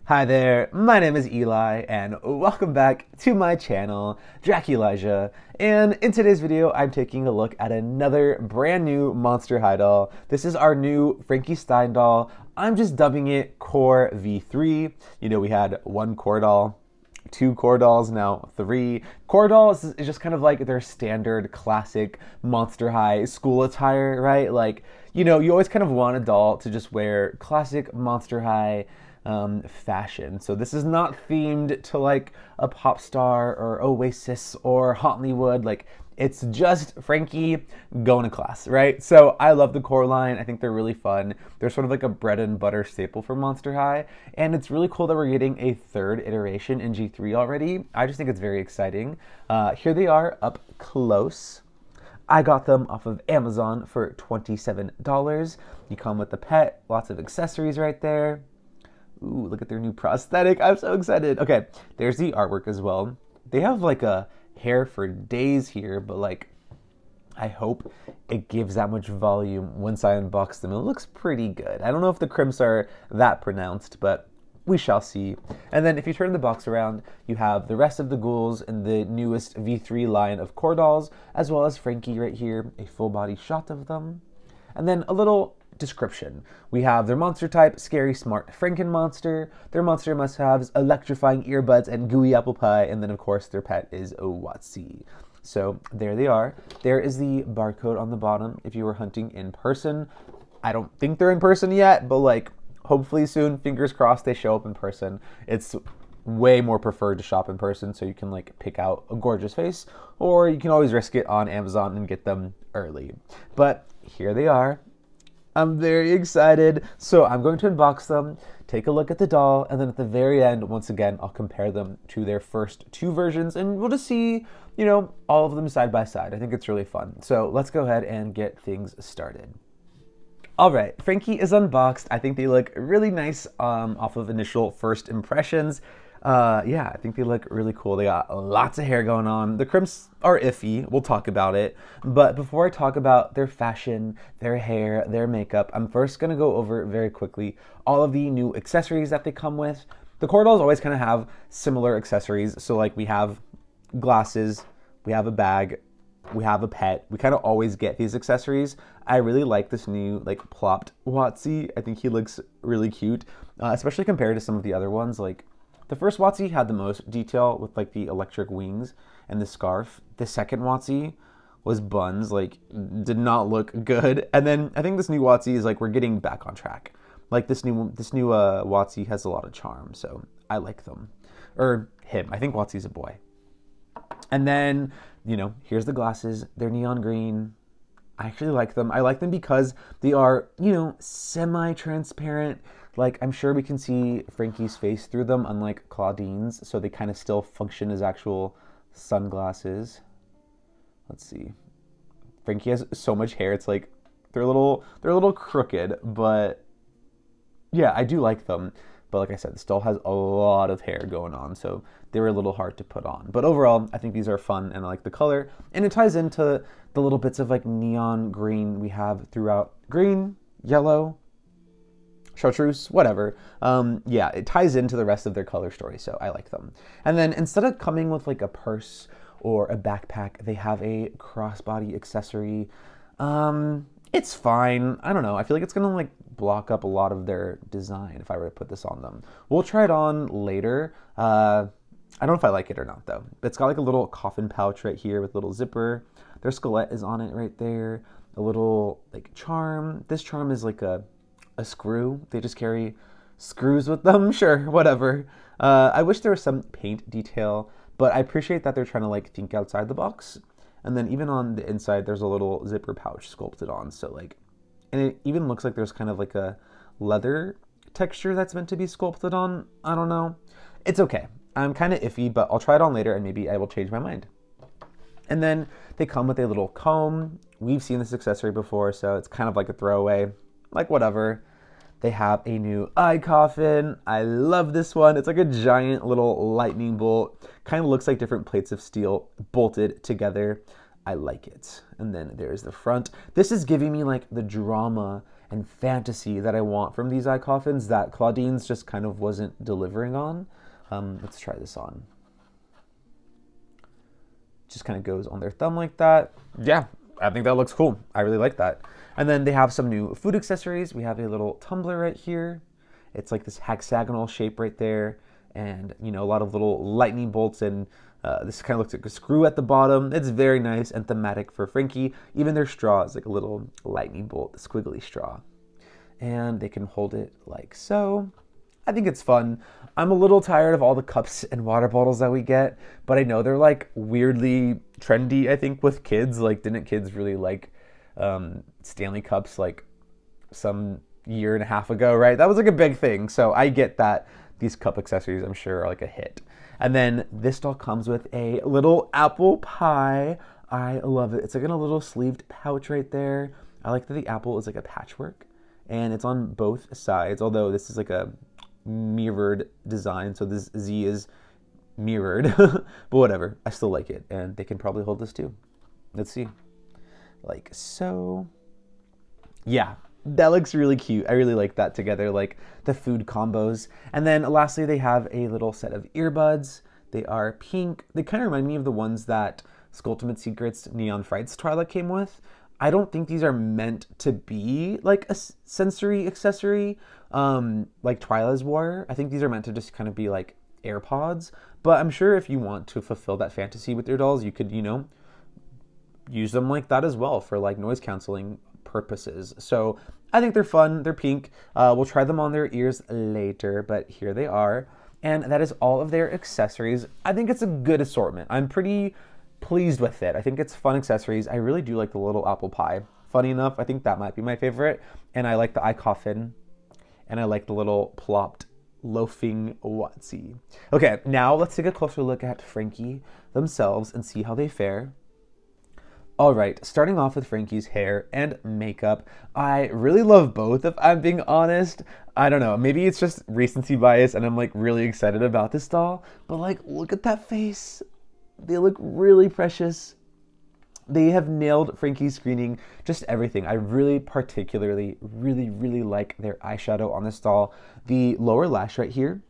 Hi there, my name is Eli, and welcome back to my channel, Draculasia. And in today's video, I'm taking a look at another brand new Monster High doll. This is our new Frankie Stein doll. I'm just dubbing it Core V3. You know, we had one core doll, two core dolls, now three. Core dolls is just kind of like their standard classic Monster High school attire, right? Like, you know, you always kind of want a doll to just wear classic Monster High fashion. So this is not themed to like a pop star or Oasis or Hollywood. Like, it's just Frankie going to class, right? So I love the core line. I think they're really fun. They're sort of like a bread and butter staple for Monster High. And it's really cool that we're getting a third iteration in G3 already. I just think it's very exciting. Here they are up close. I got them off of Amazon for $27. You come with the pet, lots of accessories right there. Ooh, look at their new prosthetic. I'm so excited. Okay, there's the artwork as well. They have like a hair for days here, but like, I hope it gives that much volume once I unbox them. It looks pretty good. I don't know if the crimps are that pronounced, but we shall see. And then if you turn the box around, you have the rest of the ghouls in the newest V3 line of core dolls, as well as Frankie right here, a full body shot of them. And then a little description. We have their monster type, scary, smart Franken monster. Their monster must-haves, electrifying earbuds and gooey apple pie. And then, of course, their pet is a Watsi. So there they are. There is the barcode on the bottom if you were hunting in person. I don't think they're in person yet, but like, hopefully soon, fingers crossed, they show up in person. It's way more preferred to shop in person, so you can like pick out a gorgeous face, or you can always risk it on Amazon and get them early. But here they are. I'm very excited. So I'm going to unbox them, take a look at the doll, and then at the very end, once again, I'll compare them to their first two versions, and we'll just see, you know, all of them side by side. I think it's really fun. So let's go ahead and get things started. All right, Frankie is unboxed. I think they look really nice off of initial first impressions. Yeah, I think they look really cool. They got lots of hair going on. The crimps are iffy. We'll talk about it. But before I talk about their fashion, their hair, their makeup, I'm first going to go over very quickly all of the new accessories that they come with. The core dolls always kind of have similar accessories. So like we have glasses, we have a bag, we have a pet. We kind of always get these accessories. I really like this new like plopped Watsi. I think he looks really cute, especially compared to some of the other ones. Like, the first Watsi had the most detail with like the electric wings and the scarf. The second Watsi was buns, like did not look good. And then I think this new Watsi is like we're getting back on track. Like this new Watsi has a lot of charm, so I like them. Or him. I think Watsi's a boy. And then, you know, here's the glasses. They're neon green. I actually like them. I like them because they are, you know, semi-transparent. Like, I'm sure we can see Frankie's face through them, unlike Claudine's, so they kind of still function as actual sunglasses. Let's see. Frankie has so much hair. It's like they're a little crooked, but yeah, I do like them. But like I said, this doll has a lot of hair going on, so they were a little hard to put on. But overall, I think these are fun, and I like the color. And it ties into the little bits of like neon green we have throughout. Green, yellow, chartreuse, whatever. Yeah, it ties into the rest of their color story, so I like them. And then instead of coming with like a purse or a backpack, they have a crossbody accessory. It's fine. I don't know. I feel like it's gonna like block up a lot of their design if I were to put this on them. We'll try it on later. I don't know if I like it or not though. It's got like a little coffin pouch right here with a little zipper. Their skelett is on it right there. A little like charm. This charm is like a screw. They just carry screws with them. Sure, whatever. I wish there was some paint detail, but I appreciate that they're trying to like think outside the box. And then even on the inside, there's a little zipper pouch sculpted on. So like, and it even looks like there's kind of like a leather texture that's meant to be sculpted on. I don't know. It's okay. I'm kind of iffy, but I'll try it on later and maybe I will change my mind. And then they come with a little comb. We've seen this accessory before, so it's kind of like a throwaway, like whatever. They have a new eye coffin. I love this one. It's like a giant little lightning bolt. Kind of looks like different plates of steel bolted together. I like it. And then there's the front. This is giving me like the drama and fantasy that I want from these eye coffins that Claudine's just kind of wasn't delivering on. Let's try this on. Just kind of goes on their thumb like that. Yeah, I think that looks cool. I really like that. And then they have some new food accessories. We have a little tumbler right here. It's like this hexagonal shape right there. And, you know, a lot of little lightning bolts, and this kind of looks like a screw at the bottom. It's very nice and thematic for Frankie. Even their straw is like a little lightning bolt, squiggly straw. And they can hold it like so. I think it's fun. I'm a little tired of all the cups and water bottles that we get, but I know they're like weirdly trendy, I think, with kids. Like, didn't kids really like Stanley Cups like some year and a half ago, right? That was like a big thing. So I get that these cup accessories, I'm sure, are like a hit. And then this doll comes with a little apple pie. I love it. It's like in a little sleeved pouch right there. I like that the apple is like a patchwork, and it's on both sides, although this is like a mirrored design, so this Z is mirrored. But whatever, I still like it, and they can probably hold this too. Let's see. Like so. Yeah, that looks really cute. I really like that together, like the food combos. And then lastly, they have a little set of earbuds. They are pink. They kind of remind me of the ones that Skulltimate Secrets Neon Frights Twyla came with. I don't think these are meant to be like a sensory accessory like Twyla's wore. I think these are meant to just kind of be like AirPods. But I'm sure if you want to fulfill that fantasy with your dolls, you could, you know, use them like that as well for like noise canceling purposes. So I think they're fun. They're pink. We'll try them on their ears later, but here they are. And that is all of their accessories. I think it's a good assortment. I'm pretty pleased with it. I think it's fun accessories. I really do like the little apple pie. Funny enough, I think that might be my favorite. And I like the eye coffin. And I like the little plopped loafing Watsy. Okay, now let's take a closer look at Frankie themselves and see how they fare. All right, starting off with Frankie's hair and makeup. I really love both, if I'm being honest. I don't know, maybe it's just recency bias and I'm like really excited about this doll, but like, look at that face. They look really precious. They have nailed Frankie's screening, just everything. I really particularly, really like their eyeshadow on this doll. The lower lash right here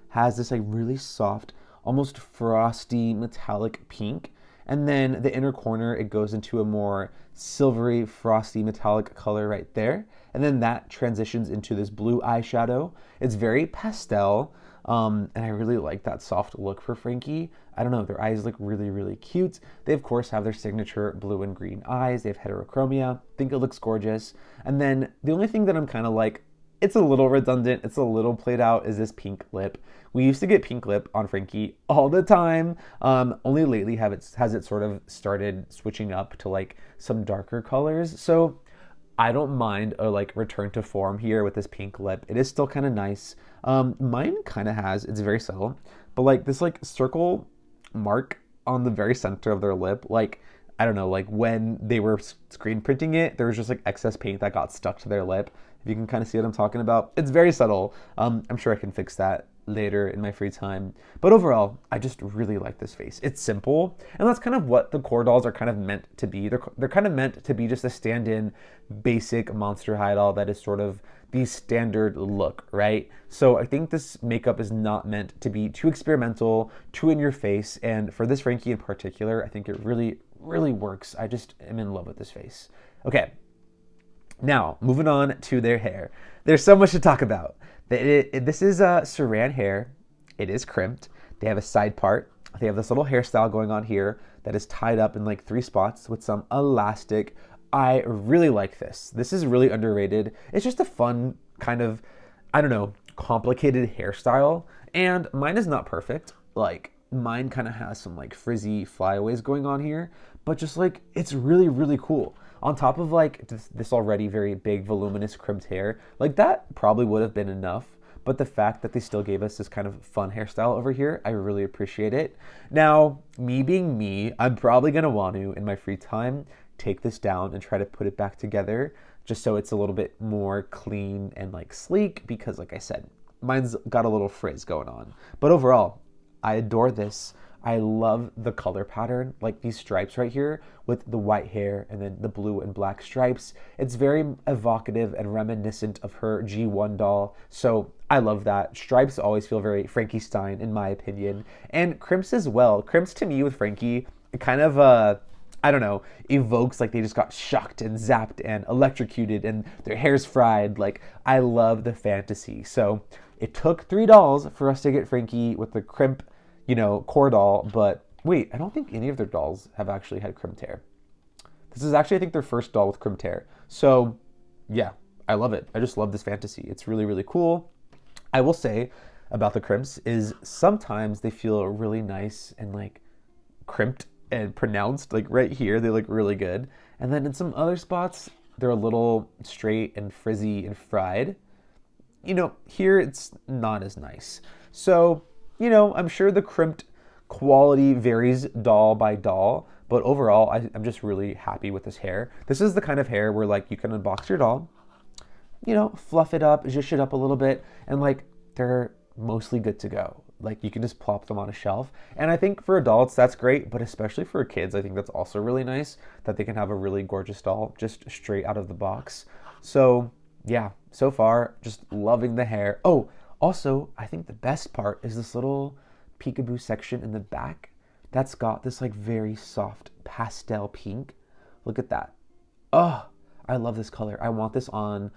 has this like really soft, almost frosty metallic pink. And then the inner corner, it goes into a more silvery, frosty, metallic color right there. And then that transitions into this blue eyeshadow. It's very pastel, and I really like that soft look for Frankie. I don't know, their eyes look really cute. They, of course, have their signature blue and green eyes. They have heterochromia. I think it looks gorgeous. And then the only thing that I'm kind of like, it's a little redundant, it's a little played out, is this pink lip. We used to get pink lip on Frankie all the time. Only lately has it sort of started switching up to like some darker colors. So I don't mind a like return to form here with this pink lip. It is still kind of nice. Mine kind of has, it's very subtle, but like this like circle mark on the very center of their lip, like, I don't know, like when they were screen printing it, there was just like excess paint that got stuck to their lip. If you can kind of see what I'm talking about, it's very subtle. I'm sure I can fix that later in my free time. But overall, I just really like this face. It's simple, and that's kind of what the core dolls are kind of meant to be. They're kind of meant to be just a stand-in basic Monster High doll that is sort of the standard look, right? So I think this makeup is not meant to be too experimental, too in your face, and for this Frankie in particular, I think it really works. I just am in love with this face. Okay, now moving on to their hair. There's so much to talk about. This is Saran hair. It is crimped. They have a side part. They have this little hairstyle going on here that is tied up in like 3 spots with some elastic. I really like this. This is really underrated. It's just a fun kind of, I don't know, complicated hairstyle. And mine is not perfect. Like, mine kind of has some like frizzy flyaways going on here, but just like, it's really cool. On top of like this already very big voluminous crimped hair, like that probably would have been enough. But the fact that they still gave us this kind of fun hairstyle over here, I really appreciate it. Now, me being me, I'm probably gonna want to, in my free time, take this down and try to put it back together just so it's a little bit more clean and like sleek, because like I said, mine's got a little frizz going on. But overall, I adore this. I love the color pattern, like these stripes right here with the white hair and then the blue and black stripes. It's very evocative and reminiscent of her G1 doll. So I love that. Stripes always feel very Frankie Stein in my opinion. And crimps as well. Crimps to me with Frankie, it kind of I don't know, evokes like they just got shocked and zapped and electrocuted and their hair's fried. Like, I love the fantasy. So it took 3 dolls for us to get Frankie with the crimp, core doll. But wait, I don't think any of their dolls have actually had crimped hair. This is actually, I think, their first doll with crimped hair. So yeah, I love it. I just love this fantasy. It's really, really cool. I will say about the crimps is sometimes they feel really nice and like crimped and pronounced, like right here they look really good, and then in some other spots they're a little straight and frizzy and fried. Here it's not as nice. So I'm sure the crimped quality varies doll by doll, but overall I'm just really happy with this hair. This is the kind of hair where like you can unbox your doll, fluff it up, zhuzh it up a little bit, and like they're mostly good to go. Like you can just plop them on a shelf. And I think for adults, that's great, but especially for kids, I think that's also really nice that they can have a really gorgeous doll just straight out of the box. So yeah, so far, just loving the hair. Oh, also, I think the best part is this little peekaboo section in the back that's got this like very soft pastel pink. Look at that. Oh, I love this color. I want this on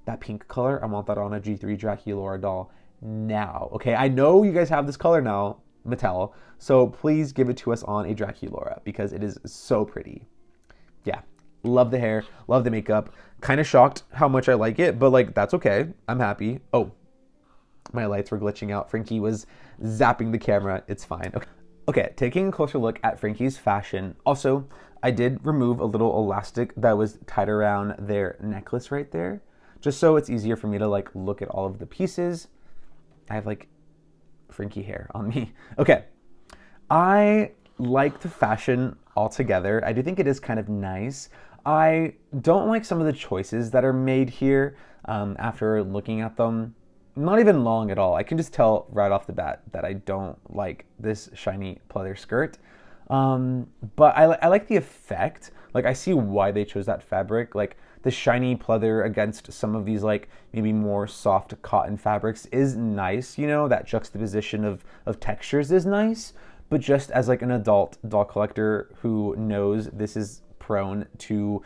that pink color. I want that on a G3 Draculaura doll now. Okay, I know you guys have this color now, Mattel, so please give it to us on a Draculaura because it is so pretty. Yeah, love the hair, love the makeup. Kind of shocked how much I like it, but like that's okay. I'm happy. Oh, my lights were glitching out. Frankie was zapping the camera. It's fine. Okay, taking a closer look at Frankie's fashion. Also, I did remove a little elastic that was tied around their necklace right there, just so it's easier for me to like look at all of the pieces. I have like Frankie hair on me. Okay, I like the fashion altogether. I do think it is kind of nice. I don't like some of the choices that are made here after looking at them. Not even long at all. I can just tell right off the bat that I don't like this shiny pleather skirt. But I like the effect. Like I see why they chose that fabric. Like the shiny pleather against some of these like maybe more soft cotton fabrics is nice. That juxtaposition of textures is nice. But just as like an adult doll collector who knows this is prone to,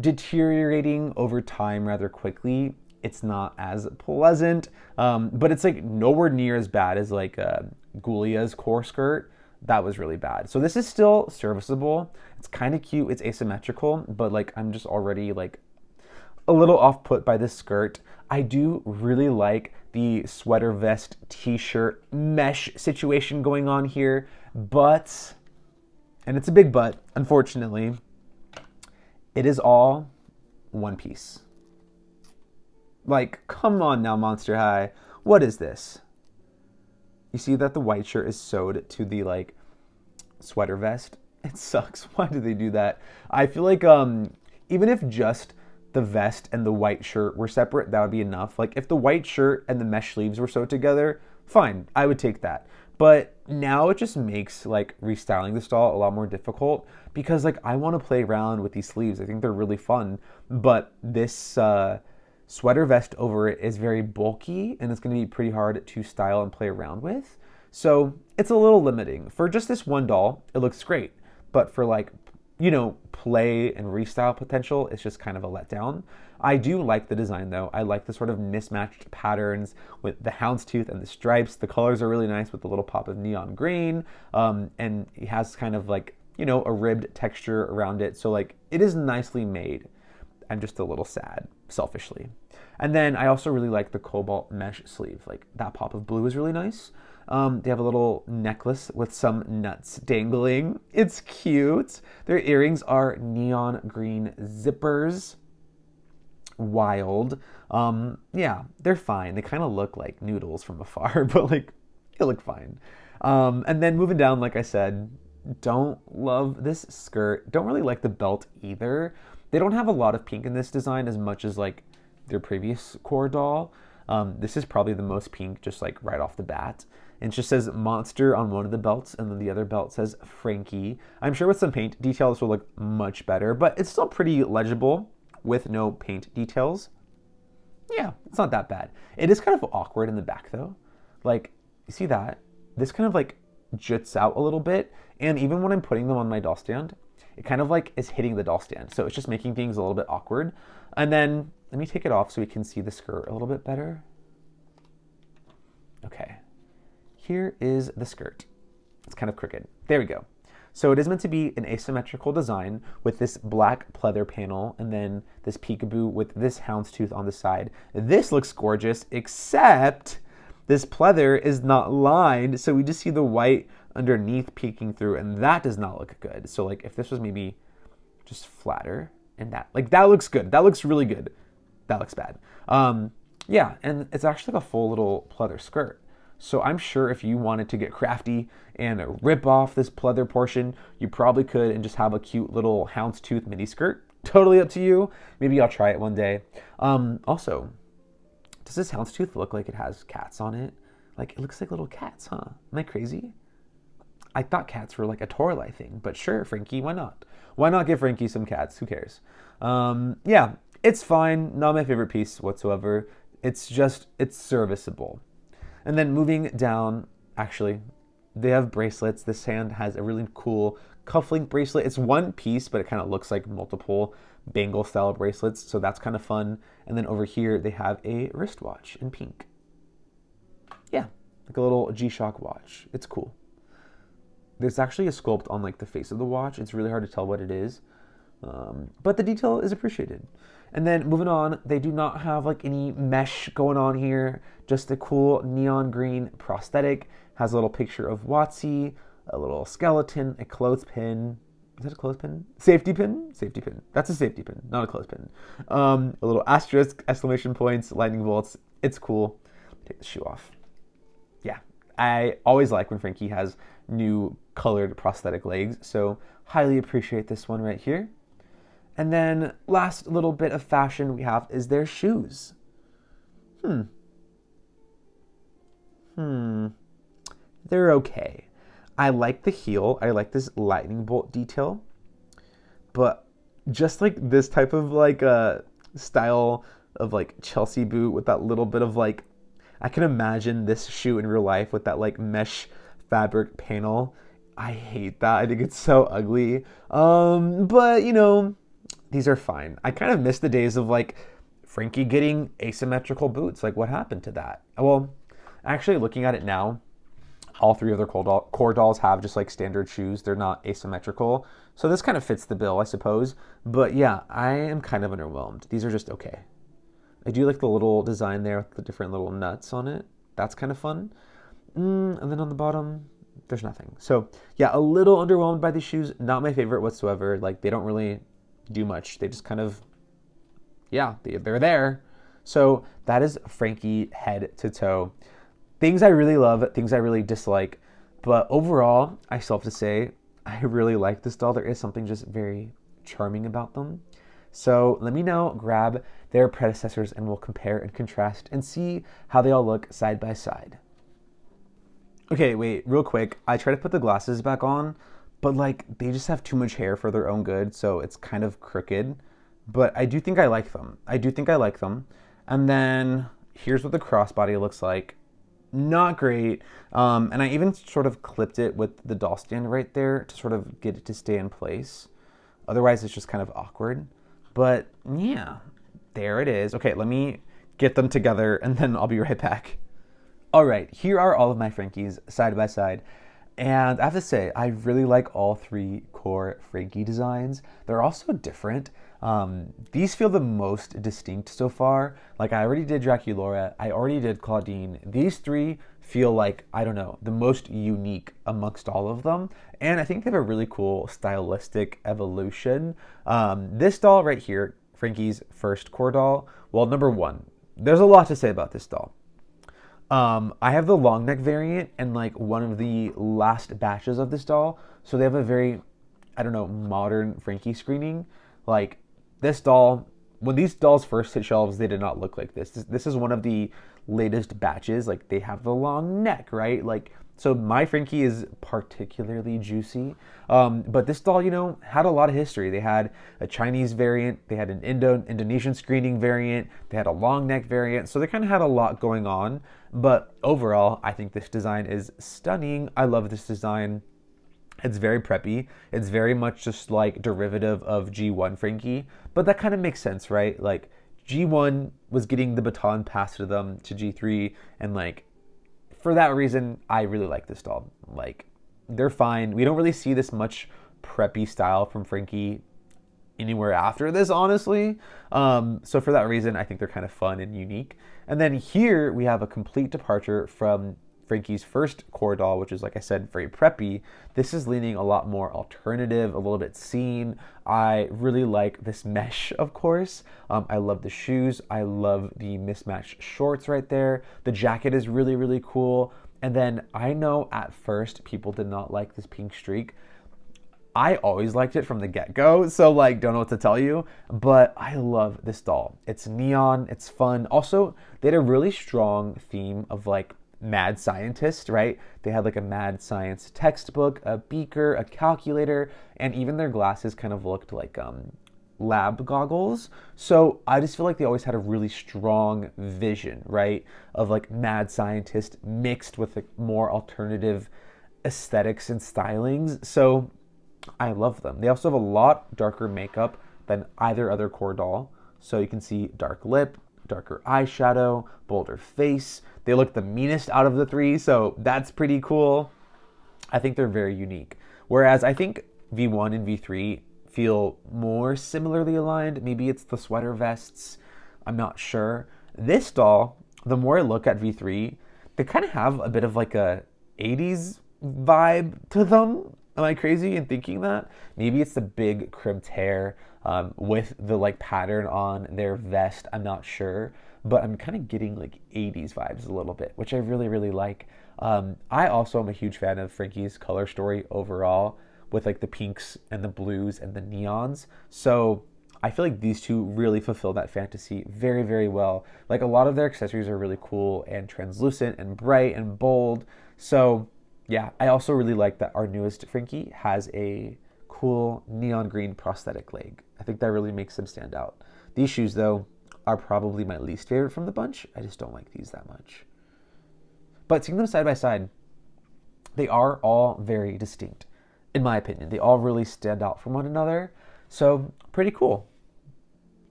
deteriorating over time rather quickly, it's not as pleasant. But it's like nowhere near as bad as like Ghoulia's core skirt. That was really bad. So this is still serviceable. It's kind of cute. It's asymmetrical, but like I'm just already like a little off put by this skirt. I do really like the sweater vest t-shirt mesh situation going on here, but, and it's a big but, unfortunately, it is all one piece. Like, come on now, Monster High. What is this? You see that the white shirt is sewed to the like sweater vest? It sucks. Why did they do that? I feel like even if just the vest and the white shirt were separate, that would be enough. Like if the white shirt and the mesh sleeves were sewed together, fine, I would take that. But now it just makes like restyling this doll a lot more difficult because like I want to play around with these sleeves. I think they're really fun, but this sweater vest over it is very bulky and it's going to be pretty hard to style and play around with. So it's a little limiting. For just this one doll, it looks great. But for like, play and restyle potential, it's just kind of a letdown. I do like the design though. I like the sort of mismatched patterns with the houndstooth and the stripes. The colors are really nice with the little pop of neon green. And it has kind of like, a ribbed texture around it. So like it is nicely made. I'm just a little sad, selfishly. And then I also really like the cobalt mesh sleeve. Like that pop of blue is really nice. They have a little necklace with some nuts dangling. It's cute. Their earrings are neon green zippers. Wild. Yeah, they're fine. They kind of look like noodles from afar, but like they look fine. And then moving down, like I said, don't love this skirt. Don't really like the belt either. They don't have a lot of pink in this design as much as like their previous core doll. This is probably the most pink, just like right off the bat. And it just says monster on one of the belts, and then the other belt says Frankie. I'm sure with some paint details will look much better, but it's still pretty legible with no paint details. Yeah, it's not that bad. It is kind of awkward in the back though. Like, you see that? This kind of like juts out a little bit, and even when I'm putting them on my doll stand, it kind of like is hitting the doll stand. So it's just making things a little bit awkward. And then let me take it off so we can see the skirt a little bit better. Okay, here is the skirt. It's kind of crooked. There we go. So it is meant to be an asymmetrical design with this black pleather panel and then this peekaboo with this houndstooth on the side. This looks gorgeous, except this pleather is not lined, so we just see the white underneath peeking through, and that does not look good. So like if this was maybe just flatter and that, like that looks good. That looks really good. That looks bad. Yeah, and it's actually like a full little pleather skirt. So I'm sure if you wanted to get crafty and rip off this pleather portion, you probably could and just have a cute little houndstooth mini skirt. Totally up to you. Maybe I'll try it one day. Also, does this houndstooth look like it has cats on it? Like, it looks like little cats, huh? Am I crazy? I thought cats were like a Torlai thing, but sure, Frankie, why not? Why not give Frankie some cats? Who cares? Yeah, it's fine. Not my favorite piece whatsoever. It's serviceable. And then moving down, actually, they have bracelets. This hand has a really cool cufflink bracelet. It's one piece, but it kind of looks like multiple bangle style bracelets, so that's kind of fun. And then over here, they have a wristwatch in pink. Yeah, like a little G-Shock watch. It's cool. There's actually a sculpt on like the face of the watch. It's really hard to tell what it is, but the detail is appreciated. And then moving on, they do not have like any mesh going on here. Just a cool neon green prosthetic. Has a little picture of Watsy, a little skeleton, a clothespin. Is that a clothespin? Safety pin? Safety pin. That's a safety pin, not a clothespin. A little asterisk, exclamation points, lightning bolts. It's cool. Take the shoe off. Yeah, I always like when Frankie has new colored prosthetic legs, so highly appreciate this one right here. And then last little bit of fashion we have is their shoes. They're okay. I like the heel. I like this lightning bolt detail. But just like this type of like style of like Chelsea boot with that little bit of like, I can imagine this shoe in real life with that like mesh fabric panel. I hate that. I think it's so ugly. But you know, these are fine. I kind of miss the days of like Frankie getting asymmetrical boots. Like, what happened to that? Well, actually looking at it now, all three of their core dolls have just like standard shoes. They're not asymmetrical. So this kind of fits the bill, I suppose. But yeah, I am kind of underwhelmed. These are just okay. I do like the little design there with the different little nuts on it. That's kind of fun. And then on the bottom, there's nothing. So yeah, a little underwhelmed by these shoes. Not my favorite whatsoever. Like, they don't really do much. They just kind of, yeah, they're there. So that is Frankie head to toe. Things I really love, things I really dislike. But overall, I still have to say, I really like this doll. There is something just very charming about them. So let me now grab their predecessors and we'll compare and contrast and see how they all look side by side. Okay, wait, real quick. I try to put the glasses back on, but like they just have too much hair for their own good, so it's kind of crooked. But I do think I like them. And then here's what the crossbody looks like. Not great. And I even sort of clipped it with the doll stand right there to sort of get it to stay in place. Otherwise, it's just kind of awkward. But yeah, there it is. Okay, let me get them together and then I'll be right back. All right, here are all of my Frankies side by side. And I have to say, I really like all three core Frankie designs. They're also different. These feel the most distinct so far. Like, I already did Draculaura, I already did Claudine. These three feel like, I don't know, the most unique amongst all of them. And I think they have a really cool stylistic evolution. This doll right here, Frankie's first core doll, well, number one, there's a lot to say about this doll. I have the long neck variant and like one of the last batches of this doll. So they have a very, I don't know, modern Frankie screening. Like this doll, when these dolls first hit shelves, they did not look like this. This is one of the latest batches, like they have the long neck, right? Like, so my Frankie is particularly juicy. But this doll, had a lot of history. They had a Chinese variant, they had an Indonesian screening variant, they had a long neck variant. So they kind of had a lot going on. But overall, I think this design is stunning. I love this design. It's very preppy. It's very much just like derivative of G1 Frankie, but that kind of makes sense, right? Like G1 was getting the baton passed to them to G3, and like for that reason, I really like this doll. Like they're fine. We don't really see this much preppy style from Frankie anywhere after this, honestly. So for that reason, I think they're kind of fun and unique. And then here we have a complete departure from Frankie's first core doll, which is, like I said, very preppy. This is leaning a lot more alternative, a little bit scene. I really like this mesh, of course. I love the shoes. I love the mismatched shorts right there. The jacket is really, really cool. And then I know at first people did not like this pink streak. I always liked it from the get-go, so like don't know what to tell you, but I love this doll. It's neon, it's fun. Also, they had a really strong theme of like mad scientist, right? They had like a mad science textbook, a beaker, a calculator, and even their glasses kind of looked like lab goggles. So I just feel like they always had a really strong vision, right? Of like mad scientist mixed with like more alternative aesthetics and stylings. So I love them. They also have a lot darker makeup than either other core doll. So you can see dark lip, darker eyeshadow, bolder face. They look the meanest out of the three, so that's pretty cool. I think they're very unique. Whereas I think V1 and V3 feel more similarly aligned. Maybe it's the sweater vests. I'm not sure. This doll, the more I look at V3, they kind of have a bit of like a 80s vibe to them. Am I crazy in thinking that? Maybe it's the big crimped hair with the like pattern on their vest. I'm not sure, but I'm kind of getting like 80s vibes a little bit, which I really, really like. I also am a huge fan of Frankie's color story overall, with like the pinks and the blues and the neons. So I feel like these two really fulfill that fantasy very, very well. Like a lot of their accessories are really cool and translucent and bright and bold. So yeah, I also really like that our newest Frankie has a cool neon green prosthetic leg. I think that really makes them stand out. These shoes, though, are probably my least favorite from the bunch. I just don't like these that much. But seeing them side by side, they are all very distinct, in my opinion. They all really stand out from one another. So, pretty cool.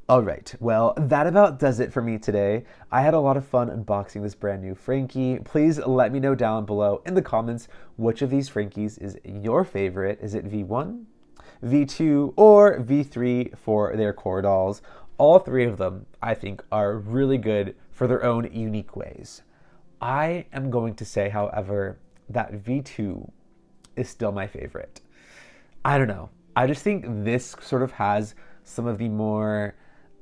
All right, well, that about does it for me today. I had a lot of fun unboxing this brand new Frankie. Please let me know down below in the comments which of these Frankies is your favorite. Is it V1, V2, or V3 for their core dolls? All three of them, I think, are really good for their own unique ways. I am going to say, however, that V2 is still my favorite. I don't know. I just think this sort of has some of the more,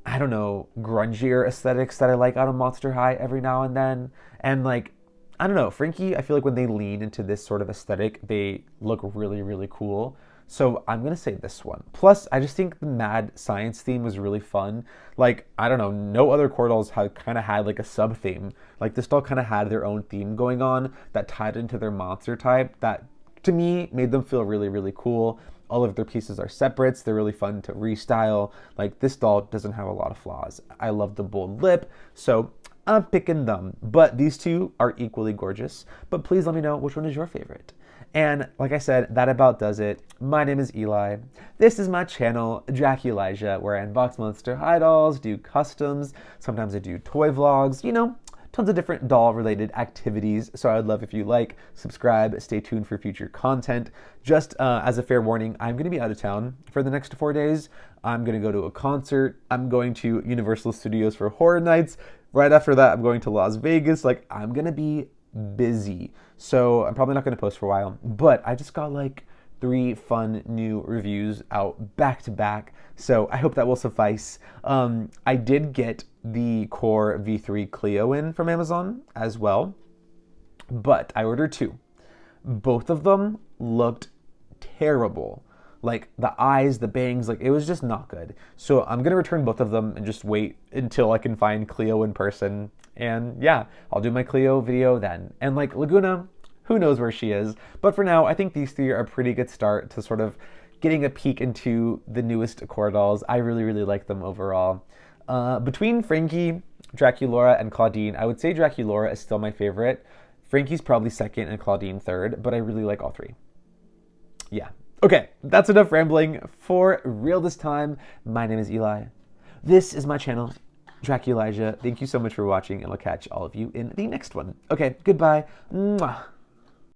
I don't know, grungier aesthetics that I like out of Monster High every now and then. And like, I don't know, Frankie, I feel like when they lean into this sort of aesthetic, they look really, really cool. So I'm going to say this one. Plus, I just think the mad science theme was really fun. Like, I don't know, no other core dolls kind of had like a sub theme. Like this doll kind of had their own theme going on that tied into their monster type that to me made them feel really, really cool. All of their pieces are separates. They're really fun to restyle. Like this doll doesn't have a lot of flaws. I love the bold lip, so I'm picking them. But these two are equally gorgeous. But please let me know which one is your favorite. And like I said, that about does it. My name is Eli. This is my channel, Draculasia, where I unbox Monster High dolls, do customs. Sometimes I do toy vlogs, tons of different doll-related activities. So I would love if you like, subscribe, stay tuned for future content. Just as a fair warning, I'm going to be out of town for the next 4 days. I'm going to go to a concert. I'm going to Universal Studios for Horror Nights. Right after that, I'm going to Las Vegas. Like, I'm going to be busy. So I'm probably not going to post for a while. But I just got like 3 fun new reviews out back to back. So I hope that will suffice. I did get the core V3 Clio in from Amazon as well, but I ordered 2. Both of them looked terrible. Like the eyes, the bangs, like it was just not good. So I'm gonna return both of them and just wait until I can find Cleo in person. And yeah, I'll do my Cleo video then. And like Laguna, who knows where she is. But for now, I think these three are a pretty good start to sort of getting a peek into the newest core dolls. I really, really like them overall. Between Frankie, Draculaura, and Claudine, I would say Draculaura is still my favorite. Frankie's probably second and Claudine third, but I really like all three. Yeah. Okay, that's enough rambling for real this time. My name is Eli. This is my channel, Draculasia. Thank you so much for watching, and I'll catch all of you in the next one. Okay, goodbye. Mwah.